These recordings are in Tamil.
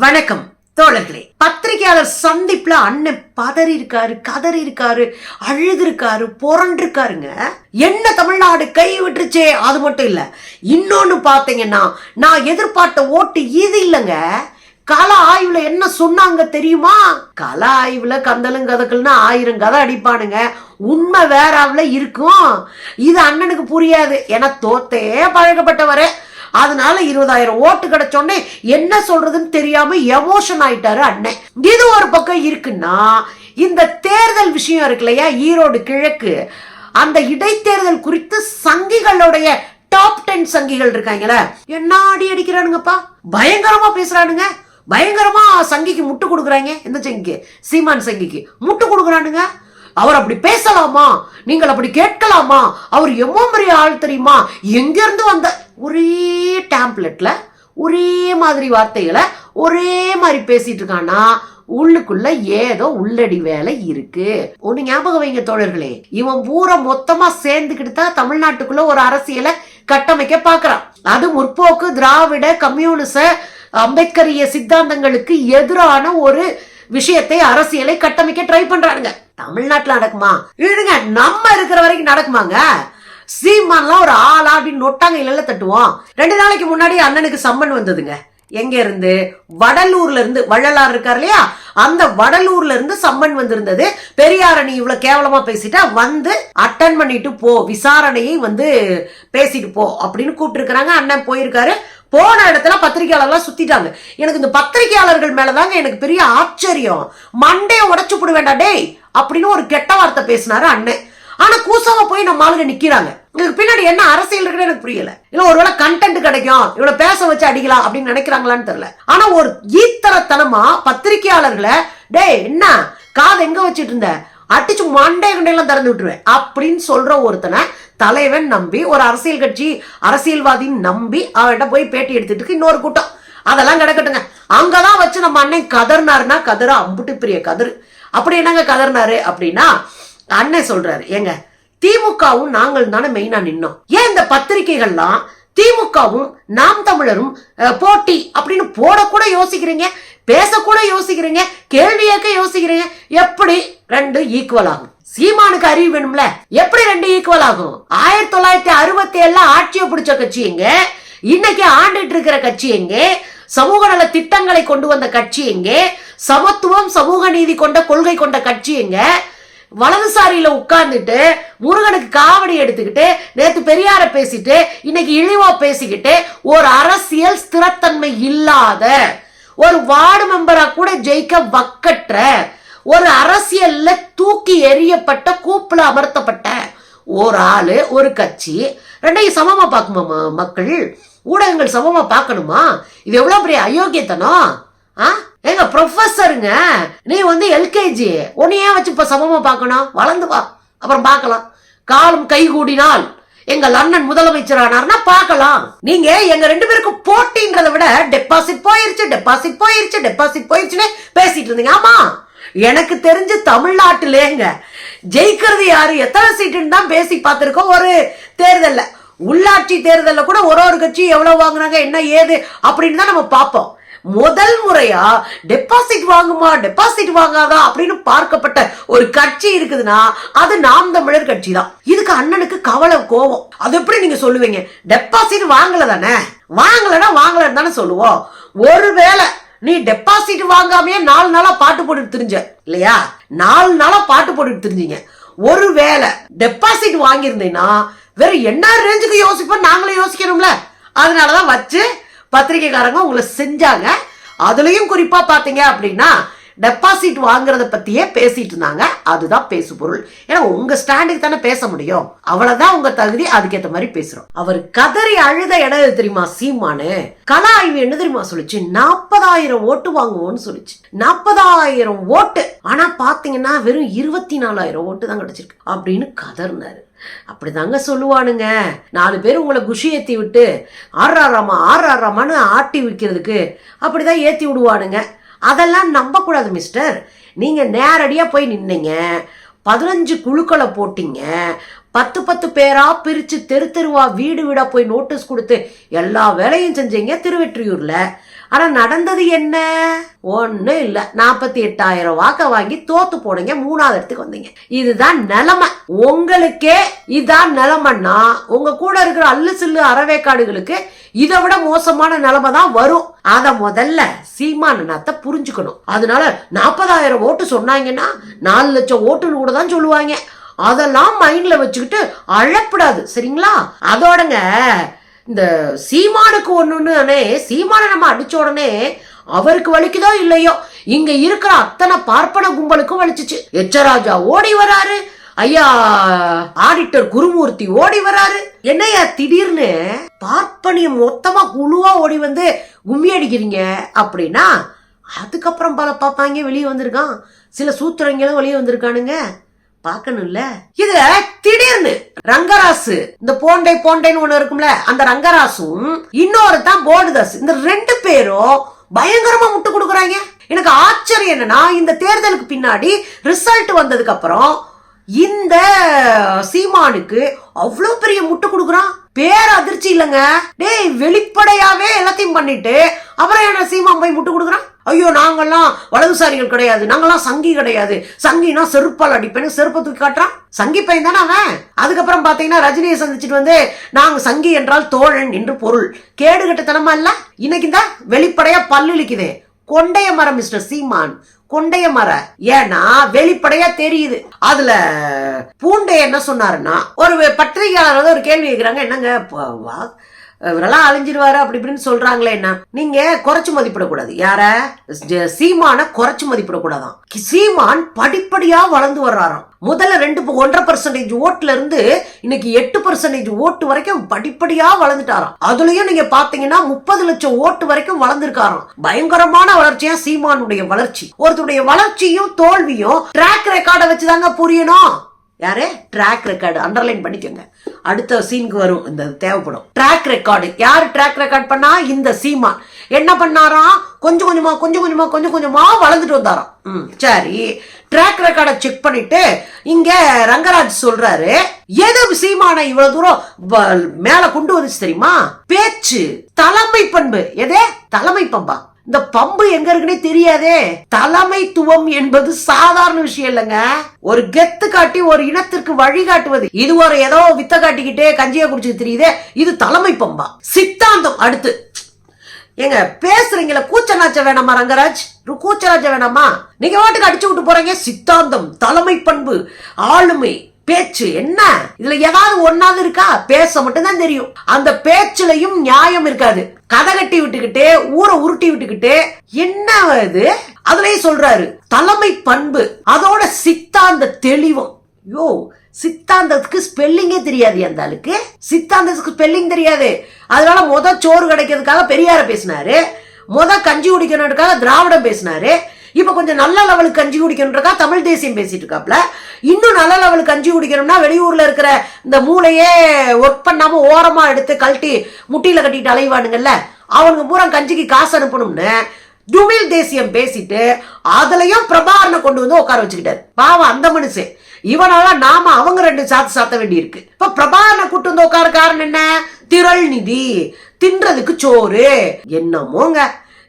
வணக்கம் தோழர்களே. பத்திரிகையாளர் சந்திப்புல அண்ணன் பதறி இருக்காரு, கதறி இருக்காரு, அழுது இருக்காரு, புரண்டிருக்காருங்க. என்ன தமிழ்நாடு கை விட்டுருச்சே, அது மட்டும் இல்ல. இன்னொன்னு பாத்தீங்கன்னா, நான் எதிர்பார்த்த ஓட்டு இது இல்லைங்க. கள ஆய்வுல என்ன சொன்னாங்க தெரியுமா? கள ஆய்வுல கந்தலும் கதக்கல்னு 1000 கதை அடிப்பானுங்க. உண்மை வேறாவில் இருக்கும். இது அண்ணனுக்கு புரியாது. ஏன்னா தோத்தே பழக்கப்பட்டவரே. அதனால 20,000 ஓட்டு கிடைச்சோடனே என்ன சொல்றதுன்னு தெரியாம எமோஷன் ஆயிட்டாரு அண்ணன். இது ஒரு பக்கம் இருக்குன்னா, இந்த தேர்தல் விஷயம் இருக்கு இல்லையா, ஈரோடு கிழக்கு, அந்த இடைத்தேர்தல் குறித்து சங்கிகளுடைய டாப் 10 சங்கிகள் இருக்காங்களே, என்ன அடி அடிக்கிறானுங்கப்பா, பயங்கரமா பேசுறானுங்க, பயங்கரமா சங்கிக்கு முட்டு கொடுக்குறாங்க. எந்த சங்கிக்கு? சீமான் சங்கிக்கு முட்டு கொடுக்குறானுங்க. அவர் அப்படி பேசலாமா, நீங்கள் அப்படி கேட்கலாமா, அவர் எவ்வளவு பெரிய ஆள் தெரியுமா, எங்க இருந்து வந்த, ஒரே டேம்ப்ளெட்ல ஒரே மாதிரி வார்த்தைகளை ஒரே மாதிரி பேசிட்டு இருக்கானா, உள்ளுக்குள்ள ஏதோ உள்ளடி வேலை இருக்கு. ஒண்ணு ஞாபகம் வைங்க தோழர்களே, இவன் பூரா மொத்தமா சேர்ந்துக்கிட்டு தான் தமிழ்நாட்டுக்குள்ள ஒரு அரசியலை கட்டமைக்க பாக்குறான். அது முற்போக்கு திராவிட கம்யூனிச அம்பேத்கரிய சித்தாந்தங்களுக்கு எதிரான ஒரு விஷயத்தை, அரசியலை கட்டமைக்க ட்ரை பண்றானுங்க. தமிழ்நாட்டுல நடக்குமா? இழுங்க, நம்ம இருக்கிற வரைக்கும் நடக்குமாங்க? சீமான்லாம் ஒரு ஆளா அப்படின்னு நொட்டாங்க இல்ல தட்டுவோம். 2 நாளைக்கு முன்னாடி அண்ணனுக்கு சம்மன் வந்ததுங்க. எங்க இருந்து? வடலூர்ல இருந்து. வள்ளலார் இருக்கார் இல்லையா, அந்த வடலூர்ல இருந்து சம்மன் வந்திருந்தது. பெரியார நீ இவ்வளவு கேவலமா பேசிட்டா வந்து அட்டன் பண்ணிட்டு போ, விசாரணையை வந்து பேசிட்டு போ அப்படின்னு கூப்பிட்டு இருக்கிறாங்க. அண்ணன் போயிருக்காரு. போன இடத்துல பத்திரிகையாளர்லாம் சுத்திட்டாங்க. எனக்கு இந்த பத்திரிகையாளர்கள் மேலதாங்க எனக்கு பெரிய ஆச்சரியம். மண்டைய உடைச்சு போட வேண்டாம் டேய் அப்படின்னு ஒரு கெட்ட வார்த்தை பேசினாரு அண்ணன். ஆனா கூசமா போய் நம்ம ஆளுங்க நிக்கிறாங்க. இதுக்கு பின்னாடி என்ன அரசியல் இருக்குன்னு எனக்கு புரியல. இல்ல ஒருவேளை கண்டென்ட் கிடைக்கும், இவ்வளவு பேச வச்சு அடிக்கலாம் அப்படின்னு நினைக்கிறாங்களான்னு தெரியல. ஆனா ஒரு ஈத்தரத்தனமா பத்திரிகையாளர்களை, டேய் என்ன காது எங்க வச்சிட்டு இருந்த, அடிச்சு மண்டே கண்டையெல்லாம் திறந்து விட்டுருவேன் அப்படின்னு சொல்ற ஒருத்தனை தலைவன் நம்பி, ஒரு அரசியல் கட்சி அரசியல்வாதின்னு நம்பி அவர்கிட்ட போய் பேட்டி எடுத்துட்டு இன்னொரு கூட்டம். அதெல்லாம் கிடக்கட்டுங்க. அங்கதான் வச்சு நம்ம அண்ணன் கதர்னாருன்னா கதற அம்புட்டு பெரிய கதறு. அப்படி என்னங்க கதர்னாரு அப்படின்னா, அண்ணன் சொல்றாரு, ஏங்க திமுகவும் நாங்கள் தானே மெயினா நின்னோம், ஏன் இந்த பத்திரிகைகள்லாம் திமுகவும் நாம் தமிழரும் போட்டி அப்படின்னு போடக்கூட யோசிக்கிறீங்க, பேசக்கூட யோசிக்கிறீங்க, கேள்வி கேட்க யோசிக்கிறீங்க. எப்படி 2 ஈக்குவல் ஆகும்? சீமானுக்கு அறிவு வேணும்ல, எப்படி 2 ஈக்குவல் ஆகும்? 1967 ஆட்சியை பிடிச்ச கட்சி எங்க, இன்னைக்கு ஆண்டுட்டு இருக்கிற கட்சி எங்க, சமூக நல திட்டங்களை கொண்டு வந்த கட்சி எங்க, சமத்துவம் சமூக நீதி கொண்ட கொள்கை கொண்ட கட்சி எங்க, வலதுசாரியில உட்கார்ந்துட்டு முருகனுக்கு காவடி எடுத்துக்கிட்டு நேத்து பெரியார பேசிட்டு இன்னைக்கு இழிவா பேசிக்கிட்டு ஒரு அரசியல் ஸ்திரத்தன்மை இல்லாத, ஒரு வார்டு மெம்பரா கூட ஜெயிக்க வக்கற்ற, ஒரு அரசியல்ல தூக்கி எறியப்பட்ட கூப்புல அமர்த்தப்பட்ட ஒரு ஆளு, ஒரு கட்சி 2ஐயும் சமமா பார்க்குமா மக்கள்? ஊடகங்கள் சமமா பார்க்கணுமா? இது எவ்வளவு பெரிய அயோக்கியத்தனம். எங்க ப்ரொஃபஸருங்க, நீ வந்து எல்கேஜி, உன்னையே வச்சு இப்ப சமமா பார்க்கணும்? வளர்ந்து வா, அப்புறம் பார்க்கலாம். காலம் கை கூடினால் எங்கள் அண்ணன் முதலமைச்சர் ஆனார்னா பார்க்கலாம். நீங்க எங்க 2 பேருக்கும் போட்டின்றதை விட டெபாசிட் போயிருச்சு, டெபாசிட் போயிருச்சு, டெபாசிட் போயிருச்சுன்னு பேசிட்டு இருந்தீங்க. ஆமா, எனக்கு தெரிஞ்சு தமிழ்நாட்டிலேங்க ஜெயிக்கிறது யாரு, எத்தனை சீட்டுன்னு தான் பேசி பார்த்திருக்கோம். ஒரு தேர்தல்ல, உள்ளாட்சி தேர்தல்ல கூட ஒரு கட்சி எவ்வளவு வாங்குறாங்க என்ன ஏது அப்படின்னு தான் நம்ம பார்ப்போம். முதல் முறையா டெபாசிட் வாங்குமா டெபாசிட் வாங்காதா அப்படின்னு பார்க்கப்பட்ட ஒரு கட்சி இருக்குதுன்னா அது நாம் தமிழர் கட்சி தான். இதுக்கு அண்ணனுக்கு கவலை, கோபம். அது எப்படி நீங்க சொல்லுவீங்க? டெபாசிட் வாங்கல தானே, வாங்கலன்னா வாங்கலன்னு தானே சொல்லுவோம். ஒருவேளை நீ டெபாசிட் வாங்காமே 4 நாளா பாட்டு போட்டு தெரிஞ்ச இல்லையா, 4 நாளா பாட்டு போட்டு தெரிஞ்சீங்க. ஒருவேளை டெபாசிட் வாங்கியிருந்தீங்கன்னா வேற என்ன ரேஞ்சுக்கு யோசிப்போம், நாங்களும் யோசிக்கணும்ல. அதனாலதான் வச்சு பத்திரிகைக்காரங்க உங்களை செஞ்சாங்க. அதுலயும் குறிப்பா பாத்தீங்க அப்படின்னா டெபாசிட் வாங்குறத பத்தியே பேசிட்டு இருந்தாங்க. அதுதான் பேசு பொருள். ஏன்னா உங்க ஸ்டாண்டுக்கு தானே பேச முடியும், அவ்வளவுதான் உங்க தகுதி, அதுக்கேற்ற மாதிரி பேசுறோம். அவர் கதறி அழுத இடம் தெரியுமா சீமானு? கல ஆய்வு என்ன தெரியுமா சொல்லிச்சு? 40,000 ஓட்டு வாங்குவோம்னு சொல்லிச்சு. 40,000 ஓட்டு. ஆனா பாத்தீங்கன்னா வெறும் 24,000 ஓட்டு தான் கிடைச்சிருக்கு அப்படின்னு கதர்னாரு. அப்படிதாங்க சொல்லுவானுங்க. 4 பேர் உங்களை குஷி ஏத்தி விட்டு ஆறாராமான்னு ஆட்டி விற்கிறதுக்கு அப்படிதான் ஏத்தி விடுவானுங்க. அதெல்லாம் நம்ப கூடாது மிஸ்டர். நீங்க நேரடியா போய் நின்னீங்க, 15 குழுக்களை போட்டீங்க, 10 பேரா பிரிச்சு தெரு தெருவா வீடு வீடா போய் நோட்டீஸ் கொடுத்து எல்லா வேலையும் செஞ்சீங்க திருவெற்றியூர்ல. ஆனா நடந்தது என்ன? ஒண்ணு இல்ல. 48,000 வாக்க வாங்கி தோத்து போனீங்க, 3வது இடத்துக்கு வந்தீங்க. இதுதான் நிலைமை. உங்களுக்கே இதான் நிலைமைன்னா உங்க கூட இருக்கிற அல்லு சில்லு அறவேக்காடுகளுக்கு இதை விட மோசமான நிலைமை தான் வரும். அத முதல்ல சீமானத்தை புரிஞ்சுக்கணும். அதனால 40,000 ஓட்டு சொன்னாங்கன்னா 4 லட்சம் ஓட்டுன்னு கூட தான் சொல்லுவாங்க. அதெல்லாம் மைண்ட்ல வச்சுக்கிட்டு அழப்படாது, சரிங்களா? அதோடங்க இந்த சீமானுக்கு ஒண்ணுன்னு சீமான நம்ம அடிச்ச உடனே அவருக்கு வலிக்குதோ இல்லையோ, இங்க இருக்கிற அத்தனை பார்ப்பன கும்பலுக்கும் வலிச்சுச்சு. எச்சராஜா ஓடி வராரு, ஐயா ஆடிட்டர் குருமூர்த்தி ஓடி வராரு. என்னையா திடீர்னு பார்ப்பனியம் மொத்தமா குழுவா ஓடி வந்து கும்மி அடிக்கிறீங்க அப்படின்னா, அதுக்கப்புறம் பல பாப்பாங்க வெளியே வந்திருக்கான், சில சூத்திரங்களும் வெளியே வந்திருக்கானுங்க, பாக்கணும்ல. இதுல திடீர்னு ரங்கராசு, இந்த போண்டைன்னு ஒண்ணு இருக்கும்ல, அந்த ரங்கராசும் இன்னொரு தான் போடுதாஸ், இந்த 2 பேரும் பயங்கரமா முட்டு கொடுக்குறாங்க. எனக்கு ஆச்சரியம் என்னன்னா, இந்த தேர்தலுக்கு பின்னாடி ரிசல்ட் வந்ததுக்கு அப்புறம் இந்த சீமானுக்கு அவ்வளவு பெரிய முட்டு கொடுக்குறான். பேர் அதிர்ச்சி இல்லங்க, டேய் வெளிப்படையாவே எல்லாத்தையும் பண்ணிட்டு அப்புறம் என்ன சீமான் போய் முட்டு கொடுக்குறான்? ஐயோ நாங்கெல்லாம் வலதுசாரிகள் கிடையாது, நாங்கெல்லாம் சங்கி கிடையாது, சங்கினா செருப்பால் அடிப்பேன்னு செருப்பை தூக்கி காட்டுறான். சங்கி பையன் தானே அவன். அதுக்கப்புறம் பாத்தீங்கன்னா ரஜினியை சந்திச்சுட்டு வந்து நாங்க சங்கி என்றால் தோழன் என்று பொருள். கேடு கட்டத்தனமா இல்ல? இன்னைக்கு தான் வெளிப்படையா பல்லுலிக்குதே கொண்டைய மரம் மிஸ்டர் சீமான், கொண்டைய மரம். ஏன்னா வெளிப்படையா தெரியுது. அதுல பூண்டை என்ன சொன்னாருன்னா, ஒரு பத்திரிகையாளர் ஒரு கேள்வி கேட்கிறாங்க, என்னங்க இவரெல்லாம் அழிஞ்சிருவாரு அப்படி இப்படின்னு சொல்றாங்களே, என்ன நீங்க குறைச்சு மதிப்பிடக்கூடாது. யார? சீமான குறைச்சு மதிப்பிடக்கூடாதான். சீமான் படிப்படியா வளர்ந்து வர்றாராம். முதல்ல 1.5% ஓட்டுல இருந்து இன்னைக்கு 8% ஓட்டு வரைக்கும் படிப்படியா வளர்ந்துட்டாராம். அதுலயும் நீங்க பாத்தீங்கன்னா 30 லட்சம் ஓட்டு வரைக்கும் வளர்ந்துருக்காராம். பயங்கரமான வளர்ச்சியா சீமானுடைய வளர்ச்சி. ஒருத்தருடைய வளர்ச்சியும் தோல்வியும் ட்ராக் ரெக்கார்டை வச்சுதாங்க புரியணும். யாரு? ட்ராக் ரெக்கார்டு அண்டர்லைன் பண்ணிக்கோங்க, அடுத்த சீனுக்கு வரும், இந்த தேவைப்படும். ட்ராக் ரெக்கார்டு யாரு ட்ராக் ரெக்கார்ட் பண்ணா? இந்த சீமான். என்ன பண்ணாராம்? கொஞ்சம் கொஞ்சமா வளர்ந்துட்டு வந்தாராம். சரி, ட்ராக் ரெக்கார்டை செக் பண்ணிட்டு இங்க ரங்கராஜ் சொல்றாரு, எது சீமான இவ்வளவு தூரம் மேல கொண்டு வந்துச்சு தெரியுமா? பேச்சு, தலைமை பண்பு. எதே தலைமை பம்பா? இந்த பம்பு எங்க இருக்குன்னே தெரியாதே. தலைமைத்துவம் என்பது சாதாரண விஷயம் இல்லைங்க. ஒரு கெத்து காட்டி ஒரு இனத்திற்கு வழிகாட்டுவது, இது ஒரு ஏதோ வித்த காட்டிக்கிட்டே கஞ்சியா குடிச்சு தெரியுதே, இது தலைமை பம்பா? சித்தாந்தம். அடுத்து எங்க பேசுறீங்களா? கூச்சநாச்ச வேணாமா ரங்கராஜ்? கூச்சநாச்ச வேணாமா? நீங்க வாட்டுக்கு அடிச்சு விட்டு போறீங்க. சித்தாந்தம், தலைமை பண்பு, ஆளுமை, பேச்சு. என்ன இதுல ஏதாவது ஒன்னாவது இருக்கா? பேச மட்டும் தான் தெரியும். அந்த பேச்சுலயும் நியாயம் இருக்காது. கதை கட்டி விட்டுக்கிட்டே ஊரை உருட்டி விட்டுக்கிட்டே என்ன இது? அதுலயும் சொல்றாரு தலைமை பண்பு, அதோட சித்தாந்த தெளிவும். யோ, சித்தாந்தத்துக்கு ஸ்பெல்லிங்கே தெரியாது அந்த ஆளுக்கு. சித்தாந்தத்துக்கு ஸ்பெல்லிங் தெரியாது. அதனால சோறு கிடைக்கிறதுக்காக பெரியார பேசினாரு, கஞ்சி குடிக்கணுன்றதுக்காக திராவிடம் பேசினாரு. இப்ப கொஞ்சம் நல்ல லெவலுக்கு கஞ்சி குடிக்கணுன்றக்கா தமிழ் தேசியம் பேசிட்டு இருக்காப்ல. இன்னும் நல்ல லெவலுக்கு கஞ்சி குடிக்கணும்னா வெளியூர்ல இருக்கிற இந்த மூளையே ஒர்க் பண்ணாம ஓரமா எடுத்து கழட்டி முட்டியில கட்டிட்டு அலைவானுங்கல்ல, அவங்க பூரா கஞ்சிக்கு காசு அனுப்பணும்னு துமிழ் தேசியம் பேசிட்டு அதுலயும் பிரபாகரனை கொண்டு வந்து உட்கார வச்சுக்கிட்டாரு. பாவம் அந்த மனுஷன். இவனால நாம அவங்க 2 சாத்த வேண்டி இருக்கு. இப்ப பிரபாகரனை கூட்டு வந்து உட்கார காரணம் என்ன? திரள் நிதி, தின்றதுக்கு சோறு, என்னமோங்க.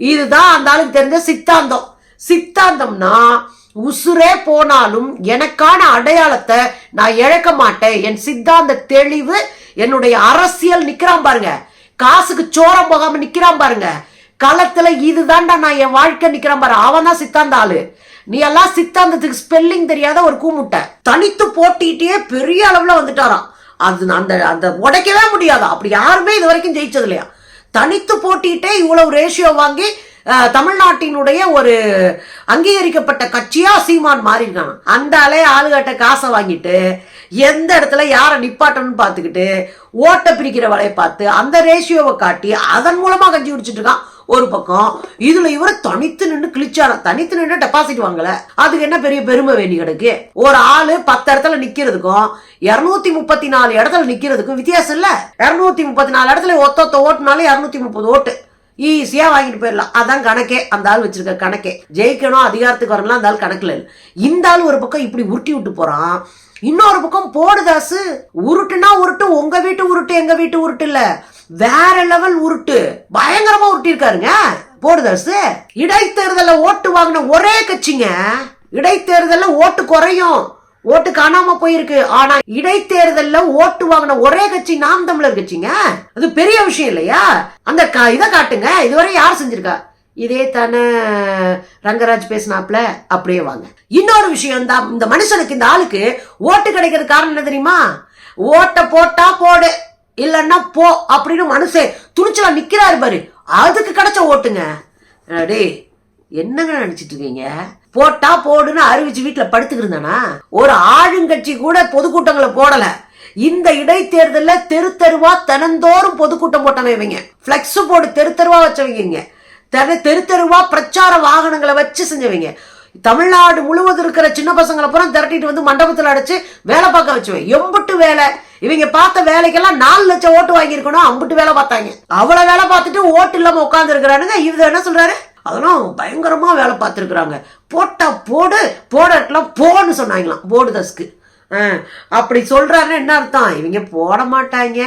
இதுதான் அந்த ஆளுக்கு தெரிஞ்ச சித்தாந்தம். சித்தாந்தம்னா உசுரே போனாலும் எனக்கான அடையாளத்தை நான் இழக்க மாட்டேன், என் சித்தாந்த தெளிவு, என்னுடைய அரசியல் நிக்கிறான் பாருங்க, காசுக்கு சோரம் போகாம நிக்கிறான் பாருங்க களத்துல, இதுதான்டா நான் என் வாழ்க்கை நிக்கிறான் பாரு, அவன் தான் சித்தாந்த ஆளு. நீ எல்லாம் சித்தாந்தத்துக்கு ஸ்பெல்லிங் தெரியாத ஒரு கூமுட்டை. தனித்து போட்டிட்டே பெரிய அளவுல வந்துட்டாராம். அது அந்த உடைக்கவே முடியாதா? அப்படி யாருமே இது வரைக்கும் ஜெயிச்சது இல்லையா? தனித்து போட்டிட்டே இவ்வளவு ரேஷியோ வாங்கி தமிழ்நாட்டினுடைய ஒரு அங்கீகரிக்கப்பட்ட கட்சியா சீமான் மாறி இருக்கான். அந்த ஆளுகிட்ட காசை வாங்கிட்டு எந்த இடத்துல யாரை நிப்பாட்டணும்னு பாத்துக்கிட்டு ஓட்ட பிரிக்கிற வேலையை பார்த்து அந்த ரேஷியோவை காட்டி அதன் மூலமா கஞ்சி குடிச்சிட்டு இருக்கான் ஒரு பக்கம். இதுல இவரை தனித்து நின்று கிழிச்சார, தனித்து நின்று டெபாசிட் வாங்கல, அதுக்கு என்ன பெரிய பெருமை வேண்டி கிடக்கு? ஒரு ஆளு 10 இடத்துல நிக்கிறதுக்கும் 234 இடத்துல நிக்கிறதுக்கும் வித்தியாசம் இல்ல. 234 இடத்துல ஒத்த ஓட்டுனாலே 230 ஓட்டு ஈஸியா வாங்கிட்டு போயிடலாம். அதான் கணக்கே, அந்த ஆள் வச்சிருக்க கணக்கே. ஜெயிக்கணும், அதிகாரத்துக்கு வரலாம், அந்த ஆள் கணக்குல இல்ல. இந்த ஆள் ஒரு பக்கம் இப்படி உருட்டி விட்டு போறான், இன்னொரு பக்கம் போடுதாசு உருட்டுனா உருட்டு, உங்க வீட்டு உருட்டு எங்க வீட்டு உருட்டு இல்ல, வேற லெவல் உருட்டு, பயங்கரமா உருட்டி இருக்காருங்க. போடுதாசு. இடைத்தேர்தல ஓட்டு வாங்கின ஒரே கட்சிங்க. இடைத்தேர்தல்ல ஓட்டு குறையும், ஓட்டு காணாம போயிருக்கு. ஆனா இடைத்தேர்தல்ல ஓட்டு வாங்கின ஒரே கட்சி நாம் தமிழர் கட்சிங்க. அது பெரிய விஷயம் இல்லையா? அந்த இதை காட்டுங்க. இதுவரை யார் செஞ்சிருக்கா? இதே தானே ரங்கராஜ் பேசினாப்ல, அப்படியே வாங்க. இன்னொரு விஷயம் தான், இந்த மனுஷனுக்கு, இந்த ஆளுக்கு ஓட்டு கிடைக்கிறது காரணம் என்ன தெரியுமா? ஓட்ட போட்டா போடு, இல்லன்னா போ அப்படின்னு மனுஷன் துணிச்சலா நிக்கிறாரு பாரு, அதுக்கு கிடைச்ச ஓட்டுங்க. டே என்னங்க நினைச்சிட்டு இருக்கீங்க? போட்டா போடுன்னு அறிவிச்சு வீட்டுல படுத்துக்கிட்டு இருந்தானா? ஒரு ஆளுங்கட்சி கூட பொதுக்கூட்டங்களை போடல. இந்த இடைத்தேர்தல்ல தெரு தெருவா தினந்தோறும் பொதுக்கூட்டம் போட்டவங்க, பிளெக்ஸ் போர்டு தெரு தெருவா வச்சவங்க, தெரு தெருவா பிரச்சார வாகனங்களை வச்சு செஞ்சவங்க, தமிழ்நாடு முழுவதும் இருக்கிற சின்ன பசங்களை பூரா திரட்டிட்டு வந்து மண்டபத்தில் அடைச்சு வேலை பார்க்க வச்சுவேன். எம்புட்டு வேலை! இவங்க பார்த்த வேலைக்கெல்லாம் 4 லட்சம் ஓட்டு வாங்கியிருக்கணும். அம்புட்டு வேலை பார்த்தாங்க. அவ்வளவு வேலை பார்த்துட்டு ஓட்டு இல்லாம உட்கார்ந்து இருக்கிறானுங்க. இவர் என்ன சொல்றாரு? அதெல்லாம் பயங்கரமா வேலை பார்த்துருக்குறாங்க. போட்டா போடு, போடலாம் போன்னு சொன்னாங்களாம் போடுதஸ்க்கு. அப்படி சொல்றாருன்னு என்ன அர்த்தம்? இவங்க போட மாட்டாங்க,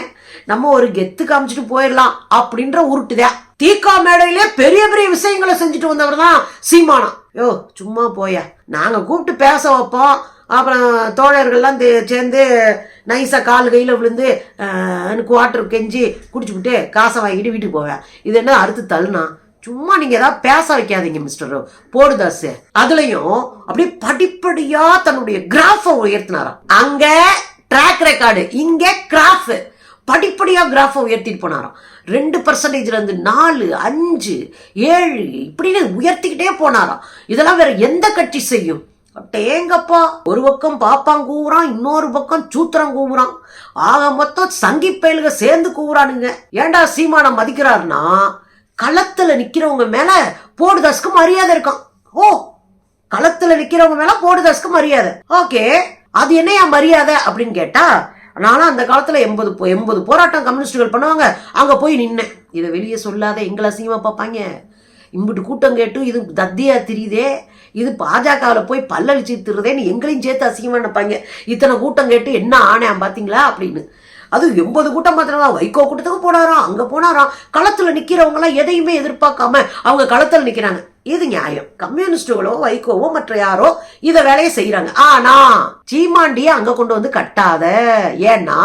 நம்ம ஒரு கெத்து காமிச்சிட்டு போயிடலாம் அப்படின்ற உருட்டுதா. தீகா மேடையிலே பெரிய பெரிய விஷயங்களை செஞ்சுட்டு வந்தவர் தான் சீமானம். யோ சும்மா போயா, நாங்க கூப்பிட்டு பேச வைப்போம், அப்புறம் தோழர்கள்லாம் சேர்ந்து நைஸா கால் கையில விழுந்து குவார்டர் கெஞ்சி குடிச்சுக்கிட்டு காசை வாங்கிட்டு வீட்டுக்கு போவேன். இது என்ன அறுத்து தள்ளுனா? சும்மா நீங்க ஏதாவது பேச வைக்காதீங்க மிஸ்டர் போடுதாஸ். அதுலயும் அப்படியே படிப்படியா தன்னுடைய கிராஃப உயர்த்தினாராம். அங்க ட்ராக் ரெக்கார்டு, இங்க கிராஃப். படிப்படியா கிராஃப உயர்த்திட்டு போனாராம். 2% இருந்து 4, 5, 7 இப்படின்னு உயர்த்திக்கிட்டே போனாராம். இதெல்லாம் வேற எந்த கட்சி செய்யும்? டேங்கப்பா, ஒரு பக்கம் பாப்பாங் கூவுறான், இன்னொரு பக்கம் சூத்திரம் கூவுறான், ஆக மொத்தம் சங்கி பயலுக சேர்ந்து கூவுறானுங்க. ஏண்டா சீமானம் மதிக்கிறாருன்னா, களத்துல நிக்கிறவங்க மேல போடுதாஸ்க்கு மரியாதை இருக்கும். ஓ, களத்துல நிக்கிறவங்க மேல போடுதாஸ்க்கு மரியாதை. ஓகே, அது என்னையா மரியாதை அப்படின்னு கேட்டா, நானும் அந்த காலத்துல 80 போராட்டம் கம்யூனிஸ்டுகள் பண்ணுவாங்க, அங்க போய் நின்னேன். இதை வெளியே சொல்லாத, எங்களை அசிங்கமா பார்ப்பாங்க. இம்பிட்டு கூட்டம் கேட்டு இது தத்தியா தெரியுதே, இது பாஜகவில் போய் பல்லழிச்சு திருதேன்னு எங்களையும் சேர்த்து அசிங்கமா நினைப்பாங்க. இத்தனை கூட்டம் கேட்டு என்ன ஆனேன் பாத்தீங்களா அப்படின்னு. அது 80 கூட்டம் மாத்திரம். வைகோ கூட்டத்துக்கு போனாராம், அங்க போனாராம். களத்துல நிக்கிறவங்க எல்லாம் எதையுமே எதிர்பார்க்காம அவங்க களத்துல நிக்கிறாங்க. இது நியாயம். கம்யூனிஸ்டுகளோ வைகோவோ மற்ற யாரோ இத வேலையை செய்யறாங்க. ஆனா சீமாண்டிய அங்க கொண்டு வந்து கட்டாத. ஏன்னா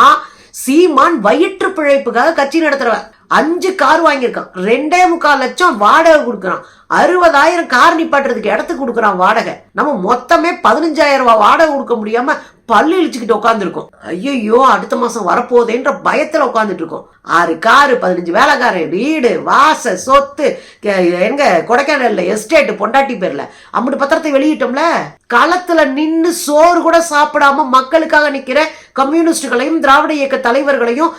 சீமான் வயிற்று பிழைப்புக்காக கட்சி நடத்துறவன். 5 கார் வாங்கியிருக்கான், 2.25 லட்சம் வாடகை கொடுக்குறான், 60,000 கார் நிப்பாட்டுறதுக்கு இடத்துக்கு கொடுக்குறான் வாடகை. நம்ம மொத்தமே 15,000 ரூபாய் வாடகை கொடுக்க முடியாம பல்லு இழிச்சுக்கிட்டு உட்காந்துருக்கோம். ஐயோ அடுத்த மாசம் வரப்போதேன்ற பயத்துல உட்காந்துட்டு இருக்கோம். 6 காரு, 15 வேலைக்காரன், வீடு, வாச, சொத்து, எங்க கொடைக்கானல்ல எஸ்டேட் பொண்டாட்டி பேர்ல அம்பட்டு பத்திரத்தை வெளியிட்டோம்ல. களத்துல நின்னு சோறு கூட சாப்பிடாம மக்களுக்காக நிக்கிற கம்யூனிஸ்டுகளையும் திராவிட இயக்க தலைவர்களையும்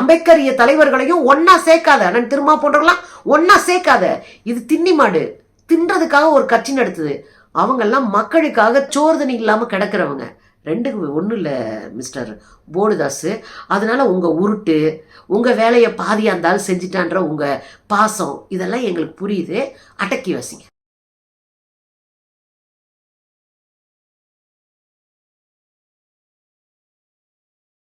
அம்பேத்கர் தலைவர்களையும் ஒன்னா சேர்க்காத. அண்ணன் திருமா போன்றவங்களாம் ஒன்னா சேர்க்காத. இது தின்னி மாடு தின்றதுக்காக ஒரு கட்சி நடத்துது. அவங்க எல்லாம் மக்களுக்காக சோர்தனி இல்லாம கிடக்கிறவங்க. 2க்கு 1 இல்ல மிஸ்டர் போடுதாஸ். அதனால உங்க உருட்டு, உங்க வேலையை பாதியா இருந்தாலும் செஞ்சுட்டான்ற உங்க பாசம், இதெல்லாம் எங்களுக்கு புரியுது. அடக்கி வசிங்க.